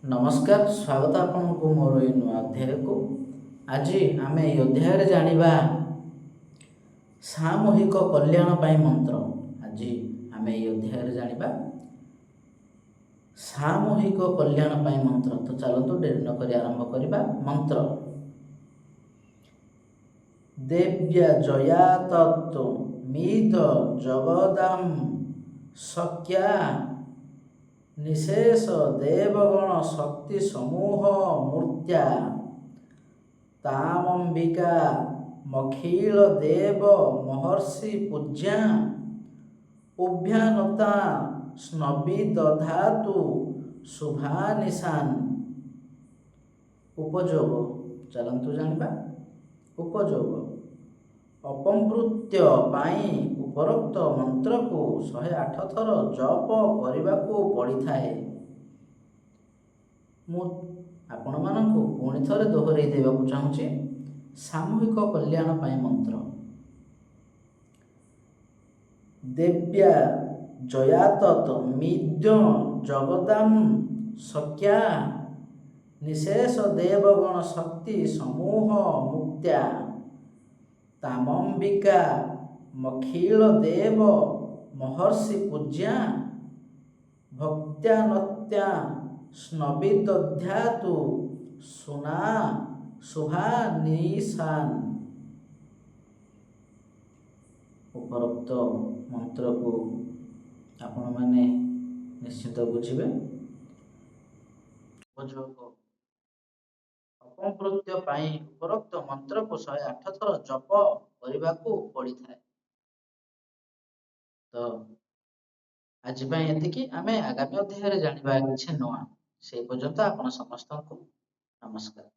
नमस्कार स्वागत आपको मोर ये नुआ अध्याय को। आज आम ये अध्याय जानिबा सामूहिक कल्याण पाई मंत्र। आज आम ये अध्याय जानिबा सामूहिक कल्याण पाई मंत्र। तो चलतु डेरी न करी आरंभ करबा। मंत्र देव्या जया तत्व मीत जगदाम शक्या निशेष देवगण शक्ति समूह मूर्त्या तामंबिका मखिल देव महर्षि पूज्या उभ्यानता स्नबी दधातु शुभानिशान। उपयोग चलंतु जानिबा। उपयोग अपमृत्य पाई उपरोक्त मंत्र को 108 थर जप करने को पड़ी थाए। मु आपण मानकु पुणी थरे दोहराई देवाकू चाहूँगी। सामूहिक कल्याण पाई मंत्र देव्या जयातत मिद्य जगदाम शक्या निशेष देवगण शक्ति समूह मुक्त्या तामंबिका मखिल देव महर्षि पूज्या भक्त्यानत्या स्नबिदध्यातु सुना शुभा निशान। उपरोक्त मंत्र को आपण माने निश्चित बुझिबे। उपयोग अपमृत्य पाई उपरोक्त मंत्र को 108 थर जप करने को पड़ी थाए। तो आज ये आमे आगामी अध्याय जानिबा किछि नुआ। से पर्यंत आपण समस्त को नमस्कार।